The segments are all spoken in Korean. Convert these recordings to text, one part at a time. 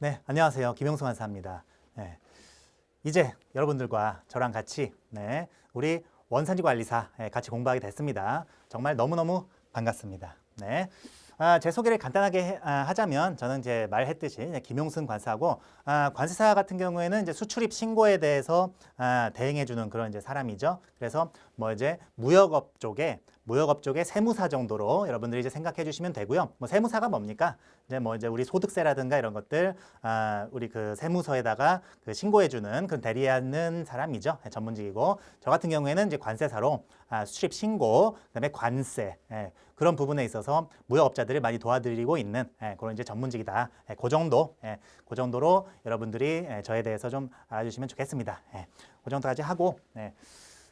네, 안녕하세요. 김용수 간사입니다. 네, 이제 여러분들과 저랑 같이 우리 원산지 관리사 같이 공부하게 됐습니다. 정말 너무너무 반갑습니다. 네. 제 소개를 간단하게 하자면 저는 이제 말했듯이 김용순 관사하고 관세사 같은 경우에는 이제 수출입 신고에 대해서 대행해주는 그런 이제 사람이죠. 그래서 뭐 이제 무역업 쪽에 세무사 정도로 여러분들이 이제 생각해 주시면 되고요. 뭐 세무사가 뭡니까? 이제 우리 소득세라든가 이런 것들 우리 그 세무서에다가 그 신고해주는 그런 대리하는 사람이죠. 전문직이고 저 같은 경우에는 이제 관세사로 수출입 신고 그다음에 관세 그런 부분에 있어서 무역업자들을 많이 도와드리고 있는 그런 이제 전문직이다. 그 정도로 여러분들이 저에 대해서 좀 알아주시면 좋겠습니다. 그 정도까지 하고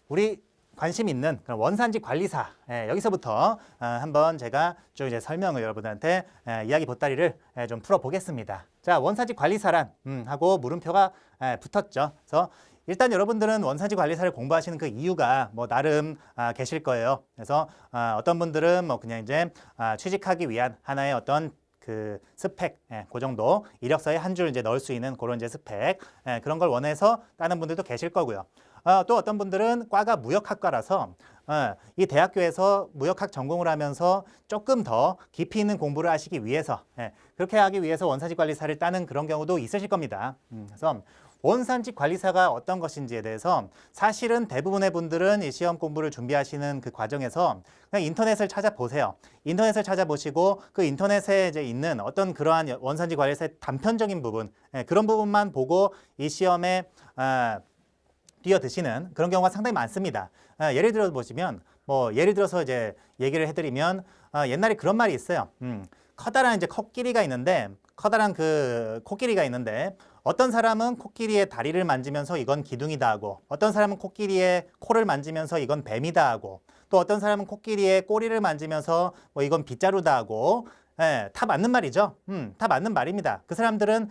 우리 관심 있는 그런 원산지 관리사 여기서부터 한번 제가 쭉 이제 설명을 여러분들한테 이야기 보따리를 좀 풀어보겠습니다. 자, 원산지 관리사란 하고 물음표가 붙었죠. 그래서 일단 여러분들은 원산지 관리사를 공부하시는 그 이유가 뭐 나름 계실 거예요. 그래서 어떤 분들은 뭐 그냥 이제 취직하기 위한 하나의 어떤 그 스펙, 그 정도 이력서에 한 줄 이제 넣을 수 있는 그런 이제 스펙 그런 걸 원해서 따는 분들도 계실 거고요. 또 어떤 분들은 과가 무역학과라서 이 대학교에서 무역학 전공을 하면서 조금 더 깊이 있는 공부를 하시기 위해서 그렇게 하기 위해서 원산지 관리사를 따는 그런 경우도 있으실 겁니다. 그래서 원산지 관리사가 어떤 것인지에 대해서 사실은 대부분의 분들은 이 시험 공부를 준비하시는 그 과정에서 그냥 인터넷을 찾아보세요. 인터넷을 찾아보시고 그 인터넷에 이제 있는 어떤 그러한 원산지 관리사의 단편적인 부분 그런 부분만 보고 이 시험에 뛰어드시는 그런 경우가 상당히 많습니다. 예를 들어 보시면 예를 들어서 이제 얘기를 해드리면 옛날에 그런 말이 있어요. 커다란 이제 코끼리가 있는데 어떤 사람은 코끼리의 다리를 만지면서 이건 기둥이다 하고 어떤 사람은 코끼리의 코를 만지면서 이건 뱀이다 하고 또 어떤 사람은 코끼리의 꼬리를 만지면서 뭐 이건 빗자루다 하고 다 맞는 말이죠. 다 맞는 말입니다. 그 사람들은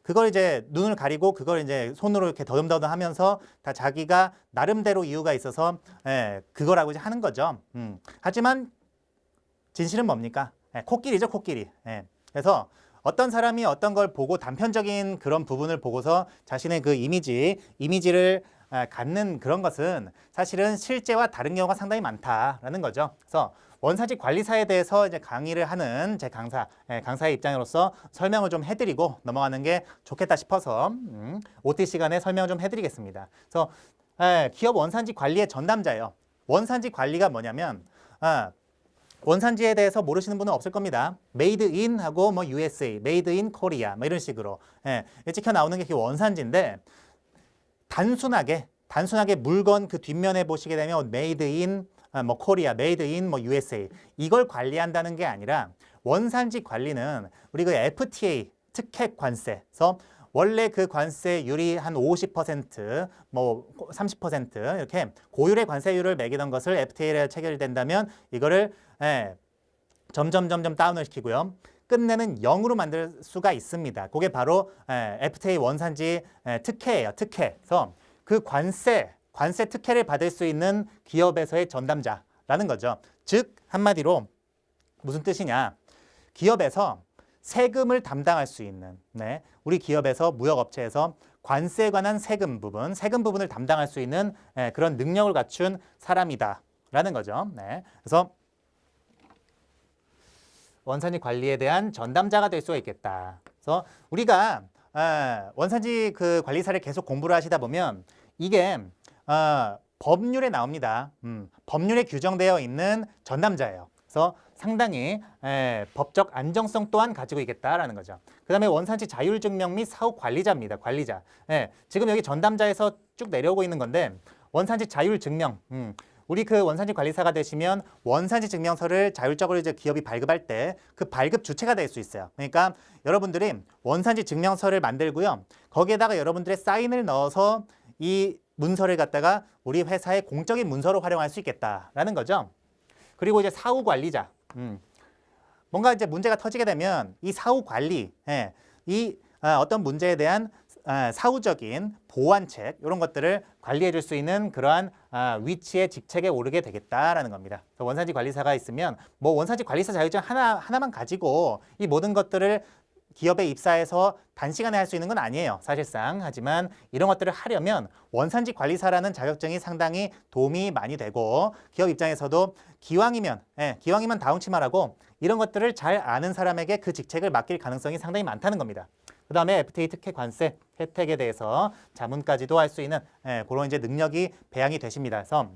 그걸 이제 눈을 가리고 그걸 이제 손으로 이렇게 더듬더듬 하면서 다 자기가 나름대로 이유가 있어서 그거라고 이제 하는 거죠. 하지만 진실은 뭡니까? 코끼리죠, 코끼리. 그래서 어떤 사람이 어떤 걸 보고 단편적인 그런 부분을 보고서 자신의 그 이미지를 갖는 그런 것은 사실은 실제와 다른 경우가 상당히 많다라는 거죠. 그래서 원산지 관리사에 대해서 이제 강의를 하는 제 강사의 입장으로서 설명을 좀 해드리고 넘어가는 게 좋겠다 싶어서 OT 시간에 설명을 좀 해드리겠습니다. 그래서 기업 원산지 관리의 전담자예요. 원산지 관리가 뭐냐면 원산지에 대해서 모르시는 분은 없을 겁니다. Made in 하고 뭐 USA, Made in Korea 뭐 이런 식으로 찍혀 나오는 게 원산지인데 단순하게 물건 그 뒷면에 보시게 되면 Made in 뭐 코리아, 메이드 인 뭐 USA 이걸 관리한다는 게 아니라 원산지 관리는 우리 그 FTA 특혜 관세에서 원래 그 관세율이 한 50%, 뭐 30% 이렇게 고율의 관세율을 매기던 것을 FTA에 체결된다면 이거를 점점 다운을 시키고요. 끝내는 0으로 만들 수가 있습니다. 그게 바로 FTA 원산지 특혜예요. 특혜. 그래서 그 관세 특혜를 받을 수 있는 기업에서의 전담자라는 거죠. 즉 한마디로 무슨 뜻이냐. 기업에서 세금을 담당할 수 있는 우리 기업에서 무역업체에서 관세에 관한 세금 부분을 담당할 수 있는 그런 능력을 갖춘 사람이다라는 거죠. 그래서 원산지 관리에 대한 전담자가 될 수가 있겠다. 그래서 우리가 원산지 그 관리사를 계속 공부를 하시다 보면 이게 법률에 나옵니다. 법률에 규정되어 있는 전담자예요. 그래서 상당히 법적 안정성 또한 가지고 있겠다라는 거죠. 그 다음에 원산지 자율증명 및 사후관리자입니다. 관리자. 지금 여기 전담자에서 쭉 내려오고 있는 건데 원산지 자율증명. 우리 그 원산지 관리사가 되시면 원산지 증명서를 자율적으로 이제 기업이 발급할 때 그 발급 주체가 될 수 있어요. 그러니까 여러분들이 원산지 증명서를 만들고요. 거기에다가 여러분들의 사인을 넣어서 이 문서를 갖다가 우리 회사의 공적인 문서로 활용할 수 있겠다라는 거죠. 그리고 이제 사후 관리자. 뭔가 이제 문제가 터지게 되면 이 사후 관리, 어떤 문제에 대한 사후적인 보완책 이런 것들을 관리해 줄 수 있는 그러한 위치의 직책에 오르게 되겠다라는 겁니다. 원산지 관리사가 있으면 뭐 원산지 관리사 자격증 하나만 가지고 이 모든 것들을 기업에 입사해서 단시간에 할 수 있는 건 아니에요. 사실상. 하지만 이런 것들을 하려면 원산지 관리사라는 자격증이 상당히 도움이 많이 되고 기업 입장에서도 기왕이면 다운치마라고 이런 것들을 잘 아는 사람에게 그 직책을 맡길 가능성이 상당히 많다는 겁니다. 그 다음에 FTA 특혜 관세 혜택에 대해서 자문까지도 할 수 있는 그런 이제 능력이 배양이 되십니다. 그래서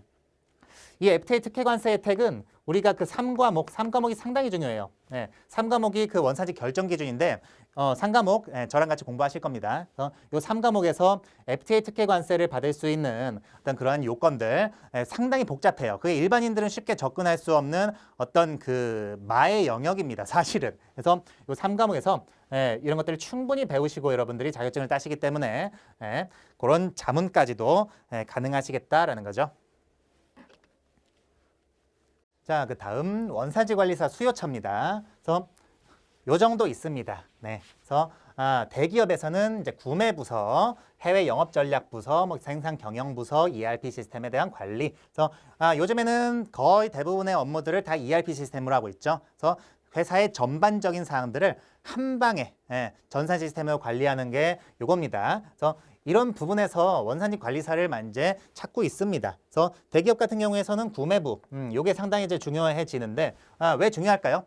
이 FTA 특혜 관세 혜택은 우리가 그 3과목이 상당히 중요해요. 3과목이 그 원산지 결정 기준인데 3과목 저랑 같이 공부하실 겁니다. 그래서 이 3과목에서 FTA 특혜 관세를 받을 수 있는 어떤 그러한 요건들 상당히 복잡해요. 그게 일반인들은 쉽게 접근할 수 없는 어떤 그 마의 영역입니다. 사실은. 그래서 이 3과목에서 이런 것들을 충분히 배우시고 여러분들이 자격증을 따시기 때문에 그런 자문까지도 가능하시겠다라는 거죠. 자, 그 다음 원산지 관리사 수요처입니다. 그래서 요 정도 있습니다. 그래서 대기업에서는 이제 구매부서, 해외 영업전략부서, 생산 경영부서, ERP 시스템에 대한 관리. 그래서 요즘에는 거의 대부분의 업무들을 다 ERP 시스템으로 하고 있죠. 그래서 회사의 전반적인 사항들을 한 방에 전산 시스템으로 관리하는 게 요겁니다. 그래서 이런 부분에서 원산지 관리사를 이제 찾고 있습니다. 그래서 대기업 같은 경우에서는 구매부, 요게 상당히 이제 중요해지는데 왜 중요할까요?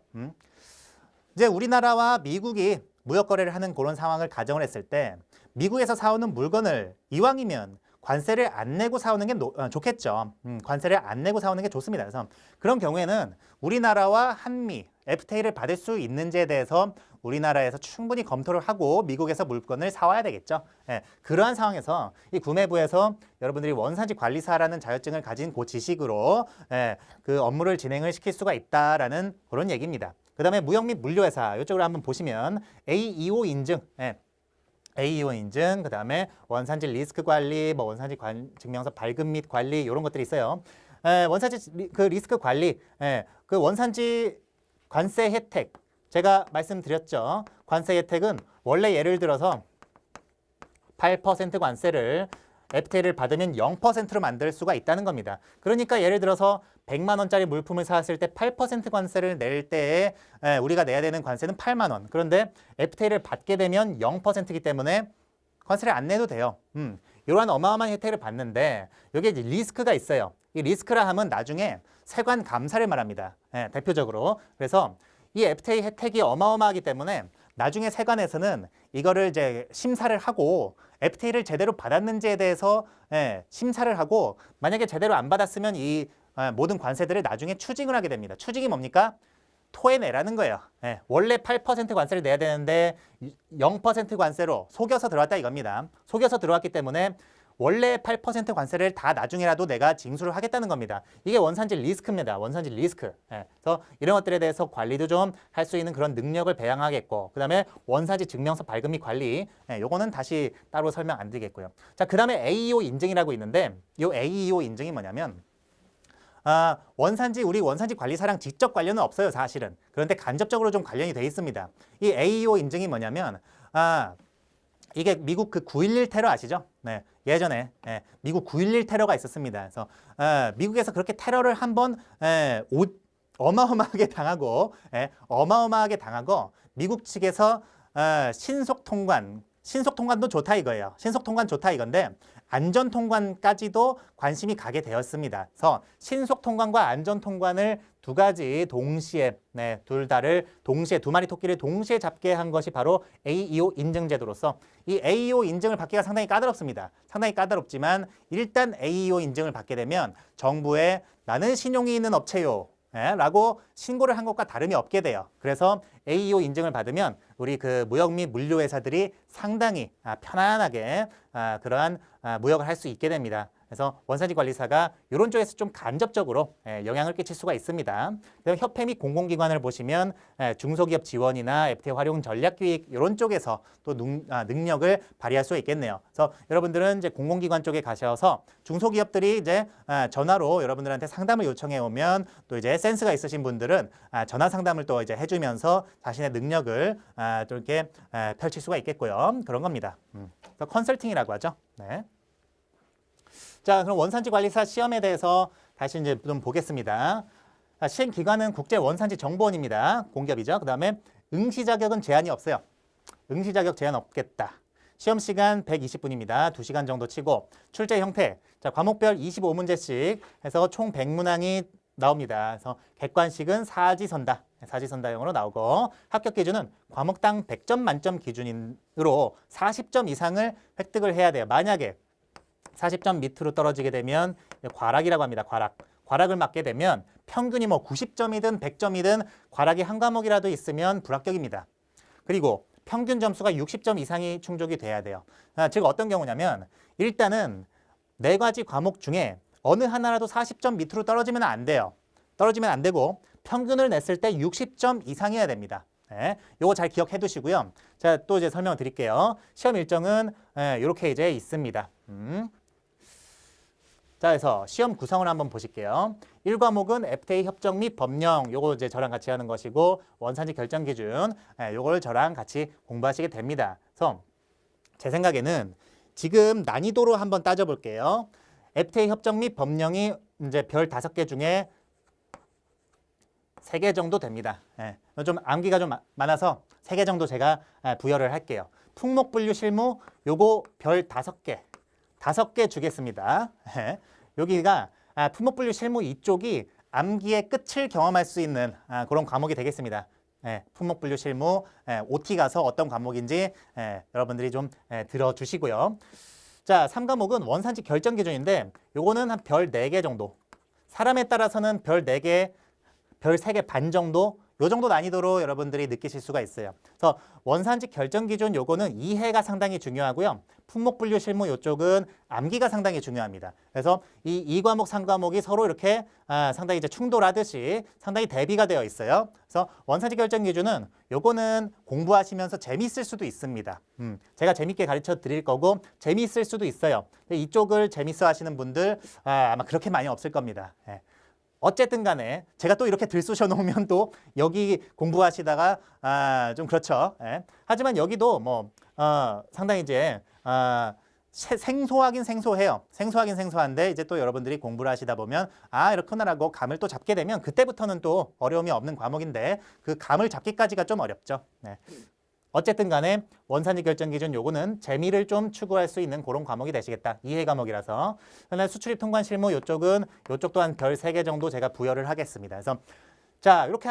이제 우리나라와 미국이 무역 거래를 하는 그런 상황을 가정을 했을 때 미국에서 사오는 물건을 이왕이면 관세를 안 내고 사오는 게 좋겠죠. 관세를 안 내고 사오는 게 좋습니다. 그래서 그런 경우에는 우리나라와 한미, FTA를 받을 수 있는지에 대해서 우리나라에서 충분히 검토를 하고 미국에서 물건을 사와야 되겠죠. 그러한 상황에서 이 구매부에서 여러분들이 원산지 관리사라는 자격증을 가진 그 지식으로 그 업무를 진행을 시킬 수가 있다라는 그런 얘기입니다. 그 다음에 무역 및 물류회사 이쪽으로 한번 보시면 AEO 인증, AEO 인증, 그 다음에 원산지 리스크 관리, 원산지 증명서 발급 및 관리 이런 것들이 있어요. 원산지 그 리스크 관리, 그 원산지 관세 혜택 제가 말씀드렸죠. 관세 혜택은 원래 예를 들어서 8% 관세를 FTA를 받으면 0%로 만들 수가 있다는 겁니다. 그러니까 예를 들어서 100만 원짜리 물품을 사왔을 때 8% 관세를 낼 때에 우리가 내야 되는 관세는 8만 원. 그런데 FTA를 받게 되면 0%이기 때문에 관세를 안 내도 돼요. 이러한 어마어마한 혜택을 받는데 여기에 이제 리스크가 있어요. 이 리스크라 하면 나중에 세관 감사를 말합니다. 대표적으로. 그래서 이 FTA 혜택이 어마어마하기 때문에 나중에 세관에서는 이거를 이제 심사를 하고 FTA를 제대로 받았는지에 대해서 심사를 하고 만약에 제대로 안 받았으면 이 모든 관세들을 나중에 추징을 하게 됩니다. 추징이 뭡니까? 토해내라는 거예요. 원래 8% 관세를 내야 되는데 0% 관세로 속여서 들어왔다 이겁니다. 속여서 들어왔기 때문에 원래 8% 관세를 다 나중에라도 내가 징수를 하겠다는 겁니다. 이게 원산지 리스크입니다. 원산지 리스크. 그래서 이런 것들에 대해서 관리도 좀 할 수 있는 그런 능력을 배양하겠고 그 다음에 원산지 증명서 발급 및 관리 요거는 다시 따로 설명 안 드리겠고요. 자, 그 다음에 AEO 인증이라고 있는데 이 AEO 인증이 뭐냐면 우리 원산지 관리사랑 직접 관련은 없어요, 사실은. 그런데 간접적으로 좀 관련이 돼 있습니다. 이 AEO 인증이 뭐냐면 이게 미국 그 9.11 테러 아시죠? 예전에 미국 9.11 테러가 있었습니다. 그래서 미국에서 그렇게 테러를 한번 어마어마하게 당하고 미국 측에서 신속통관도 좋다 이거예요. 신속통관 좋다 이건데 안전통관까지도 관심이 가게 되었습니다. 그래서 신속통관과 안전통관을 두 가지 동시에 두 마리 토끼를 동시에 잡게 한 것이 바로 AEO 인증제도로서 이 AEO 인증을 받기가 상당히 까다롭습니다. 상당히 까다롭지만 일단 AEO 인증을 받게 되면 정부에 나는 신용이 있는 업체요 라고 신고를 한 것과 다름이 없게 돼요. 그래서 AEO 인증을 받으면 우리 그 무역 및 물류 회사들이 상당히 편안하게 그러한 무역을 할 수 있게 됩니다. 그래서 원산지 관리사가 이런 쪽에서 좀 간접적으로 영향을 끼칠 수가 있습니다. 그다음에 협회 및 공공기관을 보시면 중소기업 지원이나 FTA 활용 전략기획 이런 쪽에서 또 능력을 발휘할 수 있겠네요. 그래서 여러분들은 이제 공공기관 쪽에 가셔서 중소기업들이 이제 전화로 여러분들한테 상담을 요청해 오면 또 이제 센스가 있으신 분들은 전화 상담을 또 이제 해주면서 자신의 능력을 또 이렇게 펼칠 수가 있겠고요. 그런 겁니다. 그래서 컨설팅이라고 하죠. 자, 그럼 원산지 관리사 시험에 대해서 다시 이제 좀 보겠습니다. 시행 기관은 국제원산지정보원입니다. 공기업이죠. 그 다음에 응시 자격은 제한이 없어요. 응시 자격 제한 없겠다. 시험 시간 120분입니다. 2시간 정도 치고 출제 형태. 자, 과목별 25문제씩 해서 총 100문항이 나옵니다. 그래서 객관식은 사지선다. 사지선다형으로 나오고 합격 기준은 과목당 100점 만점 기준으로 40점 이상을 획득을 해야 돼요. 만약에 40점 밑으로 떨어지게 되면 과락이라고 합니다. 과락. 과락을 맞게 되면 평균이 뭐 90점이든 100점이든 과락이 한 과목이라도 있으면 불합격입니다. 그리고 평균 점수가 60점 이상이 충족이 돼야 돼요. 즉 어떤 경우냐면 일단은 4가지 과목 중에 어느 하나라도 40점 밑으로 떨어지면 안 돼요. 떨어지면 안 되고 평균을 냈을 때 60점 이상이어야 됩니다. 네, 요거 잘 기억해 두시고요. 자, 또 이제 설명을 드릴게요. 시험 일정은 이렇게 이제 있습니다. 자, 그래서 시험 구성을 한번 보실게요. 1과목은 FTA 협정 및 법령, 요거 이제 저랑 같이 하는 것이고 원산지 결정 기준, 요걸 저랑 같이 공부하시게 됩니다. 그래서 제 생각에는 지금 난이도로 한번 따져볼게요. FTA 협정 및 법령이 이제 별 5개 중에 3개 정도 됩니다. 좀 암기가 좀 많아서 3개 정도 제가 부여를 할게요. 품목분류 실무, 요거 별 5개. 5개 주겠습니다. 여기가 품목분류 실무 이쪽이 암기의 끝을 경험할 수 있는 그런 과목이 되겠습니다. 품목분류 실무 OT 가서 어떤 과목인지 여러분들이 좀 들어주시고요. 자, 3과목은 원산지 결정 기준인데 요거는 한 별 4개 정도. 사람에 따라서는 별 4개, 별 3개 반 정도 요 정도 난이도로 여러분들이 느끼실 수가 있어요. 그래서 원산지 결정 기준 요거는 이해가 상당히 중요하고요. 품목분류 실무 요쪽은 암기가 상당히 중요합니다. 그래서 이 2과목, 3과목이 서로 이렇게 상당히 이제 충돌하듯이 상당히 대비가 되어 있어요. 그래서 원산지 결정 기준은 요거는 공부하시면서 재미있을 수도 있습니다. 제가 재밌게 가르쳐 드릴 거고 재미있을 수도 있어요. 근데 이쪽을 재밌어 하시는 분들 아마 그렇게 많이 없을 겁니다. 어쨌든 간에 제가 또 이렇게 들쑤셔 놓으면 또 여기 공부하시다가 좀 그렇죠. 하지만 여기도 뭐 상당히 이제 생소하긴 생소해요. 생소하긴 생소한데 이제 또 여러분들이 공부를 하시다 보면 이렇구나라고 감을 또 잡게 되면 그때부터는 또 어려움이 없는 과목인데 그 감을 잡기까지가 좀 어렵죠. 어쨌든 간에 원산지 결정 기준 요거는 재미를 좀 추구할 수 있는 그런 과목이 되시겠다. 이해 과목이라서. 그다음에 수출입 통관 실무 요쪽은 요쪽 또한 별 3개 정도 제가 부여를 하겠습니다. 그래서 자, 이렇게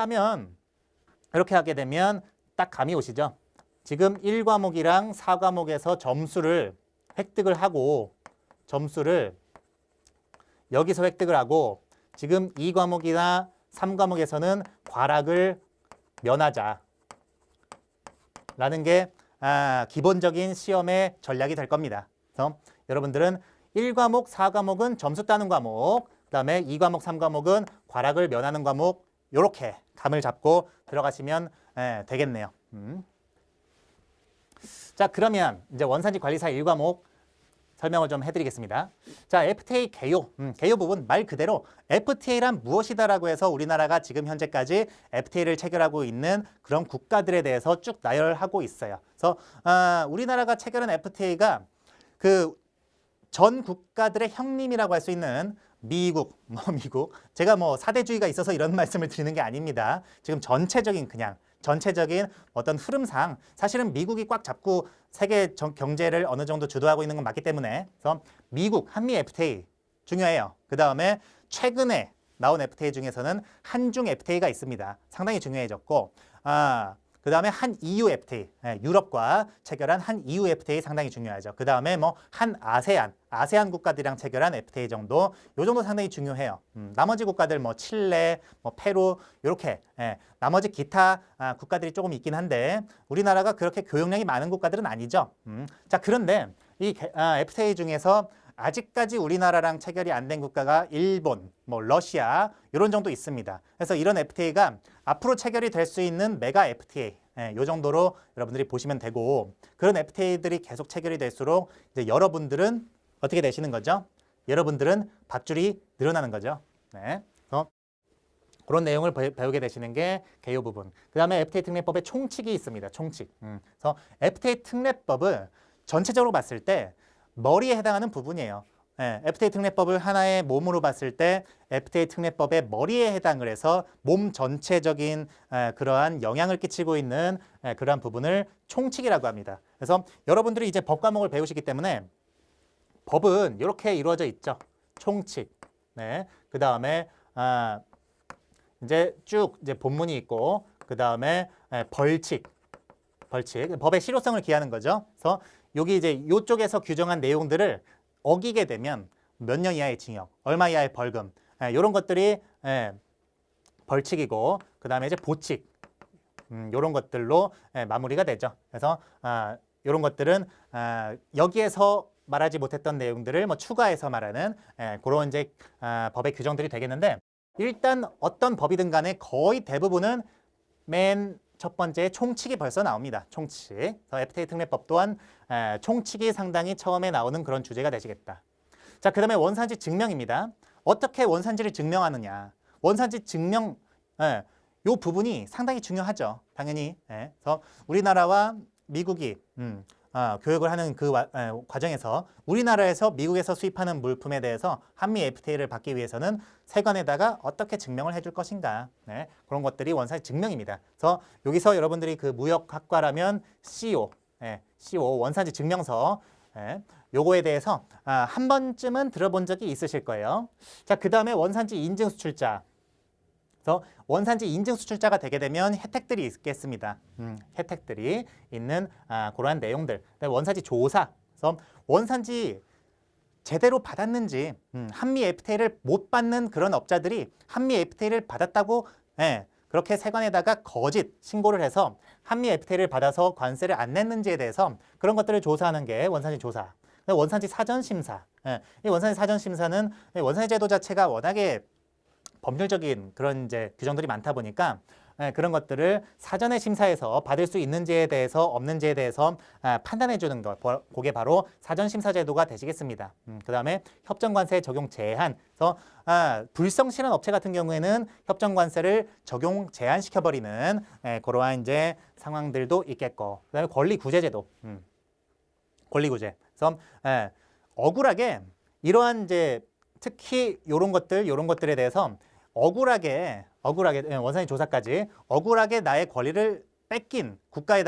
하게 되면 딱 감이 오시죠. 지금 1과목이랑 4과목에서 점수를 획득을 하고 점수를 여기서 획득을 하고 지금 2과목이나 3과목에서는 과락을 면하자. 라는 게 기본적인 시험의 전략이 될 겁니다. 그래서 여러분들은 1과목, 4과목은 점수 따는 과목, 그다음에 2과목, 3과목은 과락을 면하는 과목 이렇게 감을 잡고 들어가시면 되겠네요. 자, 그러면 이제 원산지 관리사 1과목 설명을 좀 해드리겠습니다. 자, FTA 개요. 개요 부분 말 그대로 FTA란 무엇이다라고 해서 우리나라가 지금 현재까지 FTA를 체결하고 있는 그런 국가들에 대해서 쭉 나열하고 있어요. 그래서 우리나라가 체결한 FTA가 그 전 국가들의 형님이라고 할 수 있는 미국, 제가 뭐 사대주의가 있어서 이런 말씀을 드리는 게 아닙니다. 지금 전체적인 어떤 흐름상 사실은 미국이 꽉 잡고 세계 경제를 어느 정도 주도하고 있는 건 맞기 때문에 그래서 미국, 한미 FTA 중요해요. 그 다음에 최근에 나온 FTA 중에서는 한중 FTA가 있습니다. 상당히 중요해졌고 그 다음에 한 EU FTA, 유럽과 체결한 한 EU FTA 상당히 중요하죠. 그 다음에 뭐 한 아세안 국가들이랑 체결한 FTA 정도, 요 정도 상당히 중요해요. 나머지 국가들 뭐 칠레, 뭐 페루 이렇게 나머지 기타 국가들이 조금 있긴 한데 우리나라가 그렇게 교역량이 많은 국가들은 아니죠. 자, 그런데 이 FTA 중에서 아직까지 우리나라랑 체결이 안 된 국가가 일본, 뭐 러시아 이런 정도 있습니다. 그래서 이런 FTA가 앞으로 체결이 될 수 있는 메가 FTA 요 정도로 여러분들이 보시면 되고 그런 FTA들이 계속 체결이 될수록 이제 여러분들은 어떻게 되시는 거죠? 여러분들은 밧줄이 늘어나는 거죠. 그래서 그런 내용을 배우게 되시는 게 개요 부분. 그 다음에 FTA 특례법에 총칙이 있습니다. 총칙. 그래서 FTA 특례법을 전체적으로 봤을 때 머리에 해당하는 부분이에요. FTA 특례법을 하나의 몸으로 봤을 때 FTA 특례법의 머리에 해당을 해서 몸 전체적인 그러한 영향을 끼치고 있는 그러한 부분을 총칙이라고 합니다. 그래서 여러분들이 이제 법 과목을 배우시기 때문에 법은 이렇게 이루어져 있죠. 총칙. 네. 그 다음에 이제 쭉 이제 본문이 있고 그 다음에 벌칙. 법의 실효성을 기하는 거죠. 그래서 여기 이제 이쪽에서 규정한 내용들을 어기게 되면 몇 년 이하의 징역, 얼마 이하의 벌금, 이런 것들이 벌칙이고, 그 다음에 이제 보칙, 이런 것들로 마무리가 되죠. 그래서 이런 것들은 여기에서 말하지 못했던 내용들을 뭐 추가해서 말하는 그런 이제 법의 규정들이 되겠는데, 일단 어떤 법이든 간에 거의 대부분은 맨 첫 번째 총칙이 벌써 나옵니다. 총칙. 그래서 FTA 특례법 또한 총칙이 상당히 처음에 나오는 그런 주제가 되시겠다. 자, 그 다음에 원산지 증명입니다. 어떻게 원산지를 증명하느냐. 원산지 증명, 요 부분이 상당히 중요하죠. 당연히. 그래서 우리나라와 미국이 교역을 하는 그 과정에서 우리나라에서 미국에서 수입하는 물품에 대해서 한미 FTA를 받기 위해서는 세관에다가 어떻게 증명을 해줄 것인가. 그런 것들이 원산지 증명입니다. 그래서 여기서 여러분들이 그 무역학과라면 CO, CO 원산지 증명서 요거에 대해서 한 번쯤은 들어본 적이 있으실 거예요. 자, 그 다음에 원산지 인증 수출자. 그래서 원산지 인증 수출자가 되게 되면 혜택들이 있겠습니다. 혜택들이 있는 그러한 내용들. 원산지 조사. 그래서 원산지 제대로 받았는지 한미 FTA를 못 받는 그런 업자들이 한미 FTA를 받았다고 그렇게 세관에다가 거짓 신고를 해서 한미 FTA를 받아서 관세를 안 냈는지에 대해서 그런 것들을 조사하는 게 원산지 조사. 원산지 사전 심사. 이 원산지 사전 심사는 원산지 제도 자체가 워낙에 법률적인 그런 이제 규정들이 많다 보니까 그런 것들을 사전에 심사해서 받을 수 있는지에 대해서 없는지에 대해서 판단해 주는 것, 그게 바로 사전 심사 제도가 되시겠습니다. 그 다음에 협정관세 적용 제한. 그래서 불성실한 업체 같은 경우에는 협정관세를 적용 제한시켜버리는 그러한 이제 상황들도 있겠고, 그 다음에 권리구제 제도. 권리구제. 그래서 억울하게 이러한 이제 특히 이런 것들에 대해서 억울하게 원산지 조사까지 억울하게 나의 권리를 뺏긴 국가에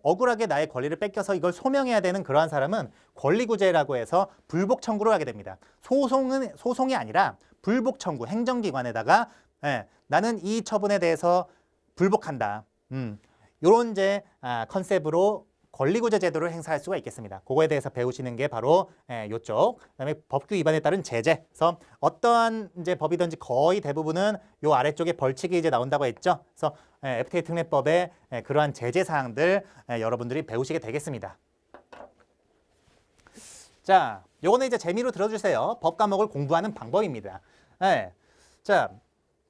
억울하게 나의 권리를 뺏겨서 이걸 소명해야 되는 그러한 사람은 권리구제라고 해서 불복 청구를 하게 됩니다. 소송이 아니라 불복 청구, 행정기관에다가 나는 이 처분에 대해서 불복한다. 요런 이제 컨셉으로 권리구제 제도를 행사할 수가 있겠습니다. 그거에 대해서 배우시는 게 바로 요쪽. 그다음에 법규 위반에 따른 제재. 그래서 어떠한 이제 법이든지 거의 대부분은 요 아래쪽에 벌칙이 이제 나온다고 했죠. 그래서 FTA 특례법의 그러한 제재 사항들 여러분들이 배우시게 되겠습니다. 자, 요거는 이제 재미로 들어주세요. 법 과목을 공부하는 방법입니다. 자,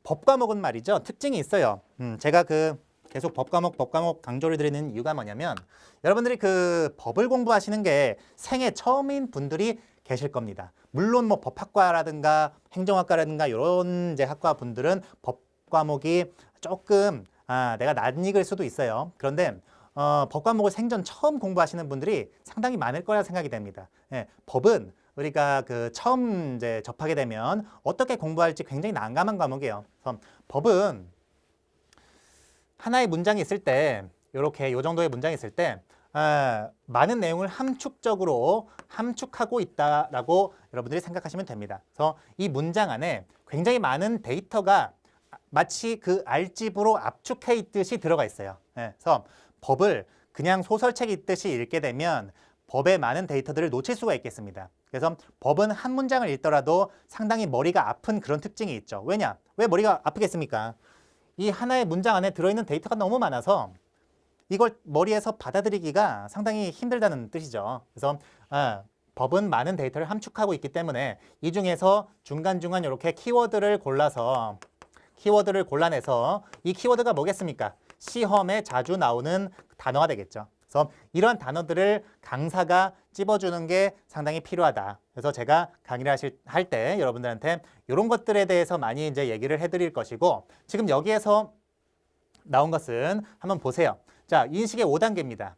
법 과목은 말이죠. 특징이 있어요. 제가 계속 법 과목 강조를 드리는 이유가 뭐냐면 여러분들이 그 법을 공부하시는 게 생애 처음인 분들이 계실 겁니다. 물론 뭐 법학과라든가 행정학과라든가 이런 이제 학과 분들은 법 과목이 조금 내가 낯익을 수도 있어요. 그런데 법 과목을 생전 처음 공부하시는 분들이 상당히 많을 거라 생각이 됩니다. 법은 우리가 처음 이제 접하게 되면 어떻게 공부할지 굉장히 난감한 과목이에요. 그래서 법은 하나의 문장이 있을 때 이렇게 요 정도의 문장이 있을 때 많은 내용을 함축하고 있다라고 여러분들이 생각하시면 됩니다. 그래서 이 문장 안에 굉장히 많은 데이터가 마치 그 알집으로 압축해 있듯이 들어가 있어요. 그래서 법을 그냥 소설책 읽듯이 읽게 되면 법의 많은 데이터들을 놓칠 수가 있겠습니다. 그래서 법은 한 문장을 읽더라도 상당히 머리가 아픈 그런 특징이 있죠. 왜냐? 왜 머리가 아프겠습니까? 이 하나의 문장 안에 들어있는 데이터가 너무 많아서 이걸 머리에서 받아들이기가 상당히 힘들다는 뜻이죠. 그래서 법은 많은 데이터를 함축하고 있기 때문에 이 중에서 중간중간 이렇게 키워드를 골라내서 이 키워드가 뭐겠습니까? 시험에 자주 나오는 단어가 되겠죠. 그래서 이러한 단어들을 강사가 찝어주는 게 상당히 필요하다. 그래서 제가 강의를 할 때 여러분들한테 이런 것들에 대해서 많이 이제 얘기를 해드릴 것이고, 지금 여기에서 나온 것은 한번 보세요. 자, 인식의 5단계입니다.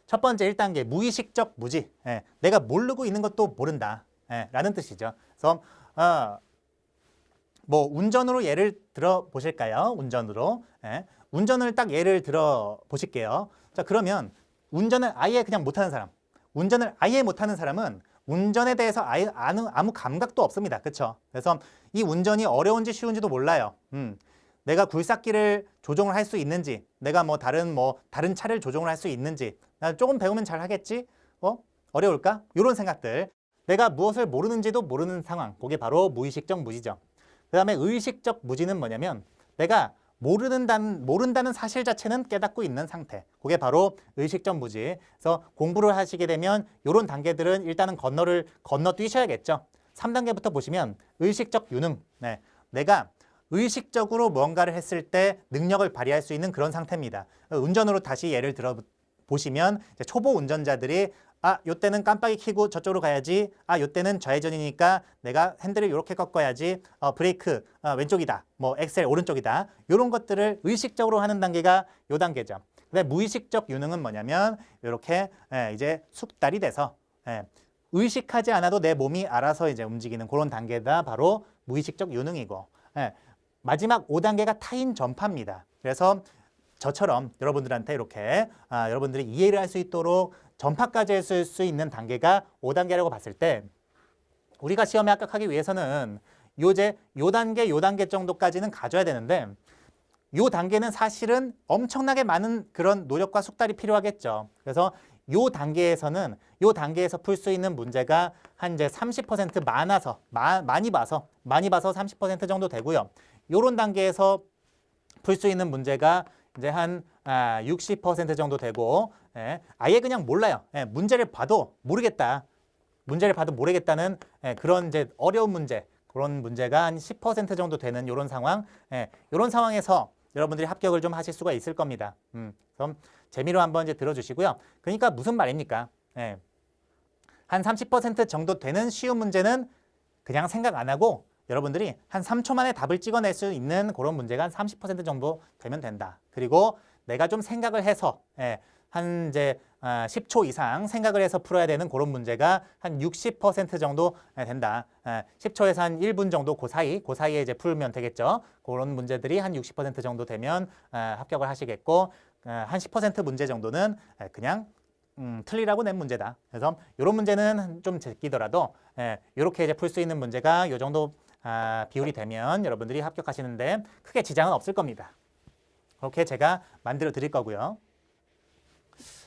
첫 번째 1단계 무의식적 무지. 내가 모르고 있는 것도 모른다. 라는 뜻이죠. 그래서 뭐 운전으로 예를 들어 보실까요? 운전으로. 운전을 딱 예를 들어 보실게요. 자, 그러면 운전을 아예 그냥 못하는 사람. 운전을 아예 못하는 사람은 운전에 대해서 아예 아무 감각도 없습니다. 그렇죠? 그래서 이 운전이 어려운지 쉬운지도 몰라요. 내가 굴삭기를 조종을 할 수 있는지, 내가 뭐 다른 차를 조종을 할 수 있는지, 나 조금 배우면 잘 하겠지? 어려울까? 이런 생각들. 내가 무엇을 모르는지도 모르는 상황. 그게 바로 무의식적 무지죠. 그 다음에 의식적 무지는 뭐냐면 내가 모른다는 사실 자체는 깨닫고 있는 상태. 그게 바로 의식적 무지. 그래서 공부를 하시게 되면 이런 단계들은 일단은 건너뛰셔야겠죠. 3단계부터 보시면 의식적 유능. 내가 의식적으로 무언가를 했을 때 능력을 발휘할 수 있는 그런 상태입니다. 운전으로 다시 예를 들어 보시면 초보 운전자들이 요때는 깜빡이 켜고 저쪽으로 가야지. 요때는 좌회전이니까 내가 핸들을 이렇게 꺾어야지. 브레이크 왼쪽이다. 뭐 엑셀 오른쪽이다. 이런 것들을 의식적으로 하는 단계가 요 단계죠. 근데 무의식적 유능은 뭐냐면 이렇게 이제 숙달이 돼서 의식하지 않아도 내 몸이 알아서 이제 움직이는 그런 단계가 바로 무의식적 유능이고 마지막 5단계가 타인 전파입니다. 그래서 저처럼 여러분들한테 이렇게 여러분들이 이해를 할 수 있도록 전파까지 했을 수 있는 단계가 5단계라고 봤을 때 우리가 시험에 합격하기 위해서는 요 단계 정도까지는 가져야 되는데 요 단계는 사실은 엄청나게 많은 그런 노력과 숙달이 필요하겠죠. 그래서 요 단계에서 풀 수 있는 문제가 한 이제 30% 많이 봐서 30% 정도 되고요. 요런 단계에서 풀 수 있는 문제가 이제 한 60% 정도 되고 아예 그냥 몰라요. 문제를 봐도 모르겠다는 그런 이제 어려운 문제, 그런 문제가 한 10% 정도 되는 이런 상황, 이런 상황에서 여러분들이 합격을 좀 하실 수가 있을 겁니다. 그럼 재미로 한번 이제 들어주시고요. 그러니까 무슨 말입니까? 한 30% 정도 되는 쉬운 문제는 그냥 생각 안 하고 여러분들이 한 3초 만에 답을 찍어낼 수 있는 그런 문제가 한 30% 정도 되면 된다. 그리고 내가 좀 생각을 해서 한 이제 10초 이상 생각을 해서 풀어야 되는 그런 문제가 한 60% 정도 된다. 10초에서 한 1분 정도 그 사이에 이제 풀면 되겠죠. 그런 문제들이 한 60% 정도 되면 합격을 하시겠고 한 10% 문제 정도는 그냥 틀리라고 낸 문제다. 그래서 이런 문제는 좀 제끼더라도 이렇게 이제 풀 수 있는 문제가 이 정도 비율이 되면 여러분들이 합격하시는데 크게 지장은 없을 겁니다. 그렇게 제가 만들어 드릴 거고요.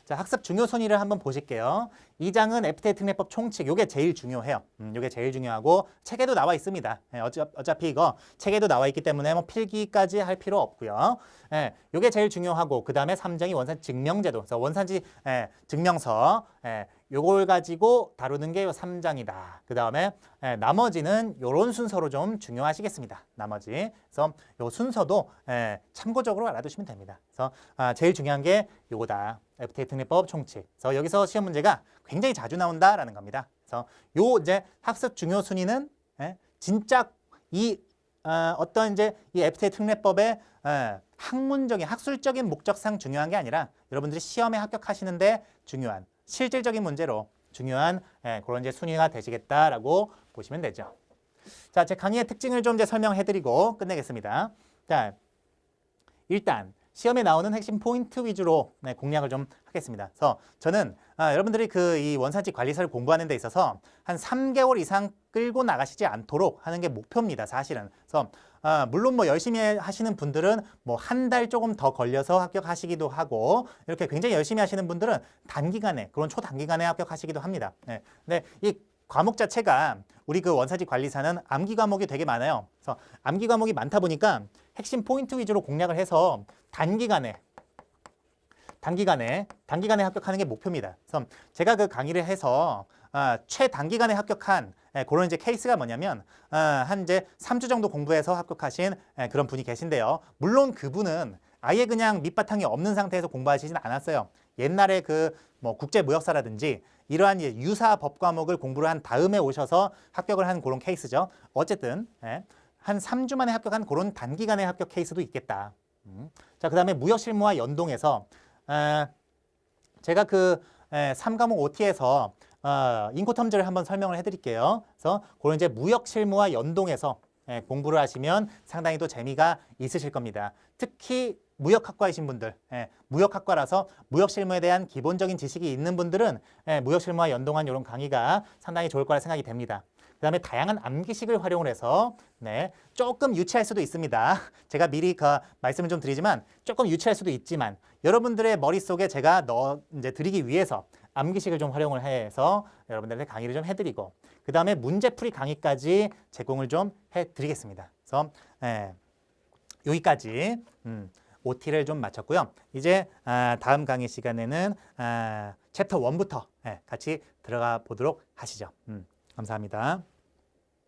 자, 학습 중요 순위를 한번 보실게요. 2장은 FTA 특례법 총칙. 요게 제일 중요해요. 요게 제일 중요하고 책에도 나와 있습니다. 어차피 이거 책에도 나와 있기 때문에 뭐 필기까지 할 필요 없고요. 요게 제일 중요하고 그다음에 3장이 원산지 증명제도. 그래서 원산지 증명서. 요걸 가지고 다루는 게 요 3장이다. 그다음에 나머지는 요런 순서로 좀 중요하시겠습니다. 나머지. 그래서 요 순서도 참고적으로 알아두시면 됩니다. 그래서 제일 중요한 게 요거다. FTA 특례법 총칙. 그래서 여기서 시험 문제가 굉장히 자주 나온다라는 겁니다. 그래서 요 이제 학습 중요 순위는 진짜 이 어떤 이제 이 FTA 특례법의 학문적인 학술적인 목적상 중요한 게 아니라 여러분들이 시험에 합격하시는데 중요한 실질적인 문제로 중요한 그런 이제 순위가 되시겠다라고 보시면 되죠. 자, 제 강의의 특징을 좀 이제 설명해드리고 끝내겠습니다. 자, 일단 시험에 나오는 핵심 포인트 위주로 공략을 좀 하겠습니다. 그래서 저는 여러분들이 이 원산지 관리사를 공부하는 데 있어서 한 3개월 이상 끌고 나가시지 않도록 하는 게 목표입니다. 사실은. 그래서 물론 뭐 열심히 하시는 분들은 뭐 한 달 조금 더 걸려서 합격하시기도 하고 이렇게 굉장히 열심히 하시는 분들은 단기간에 그런 초단기간에 합격하시기도 합니다. 근데 이 과목 자체가 우리 그 원산지 관리사는 암기 과목이 되게 많아요. 그래서 암기 과목이 많다 보니까 핵심 포인트 위주로 공략을 해서 단기간에 합격하는 게 목표입니다. 그래서 제가 그 강의를 해서 최단기간에 합격한 그런 이제 케이스가 뭐냐면 한 이제 3주 정도 공부해서 합격하신 그런 분이 계신데요. 물론 그분은 아예 그냥 밑바탕이 없는 상태에서 공부하시진 않았어요. 옛날에 그 뭐 국제무역사라든지 이러한 유사 법 과목을 공부를 한 다음에 오셔서 합격을 한 그런 케이스죠. 어쨌든 한 3주 만에 합격한 그런 단기간에 합격 케이스도 있겠다. 자, 그다음에 무역 실무와 연동해서 제가 그 3과목 OT에서 인코텀즈를 한번 설명을 해드릴게요. 그래서 그런 이제 무역 실무와 연동해서 공부를 하시면 상당히 또 재미가 있으실 겁니다. 특히 무역학과이신 분들, 무역학과라서 무역 실무에 대한 기본적인 지식이 있는 분들은 무역 실무와 연동한 이런 강의가 상당히 좋을 거라 생각이 됩니다. 그 다음에 다양한 암기식을 활용을 해서 조금 유치할 수도 있습니다. 제가 미리 말씀을 좀 드리지만 조금 유치할 수도 있지만 여러분들의 머릿속에 제가 이제 드리기 위해서 암기식을 좀 활용을 해서 여러분들한테 강의를 좀 해드리고 그 다음에 문제풀이 강의까지 제공을 좀 해드리겠습니다. 그래서 여기까지 OT를 좀 마쳤고요. 이제 다음 강의 시간에는 챕터 1부터 같이 들어가 보도록 하시죠. 감사합니다.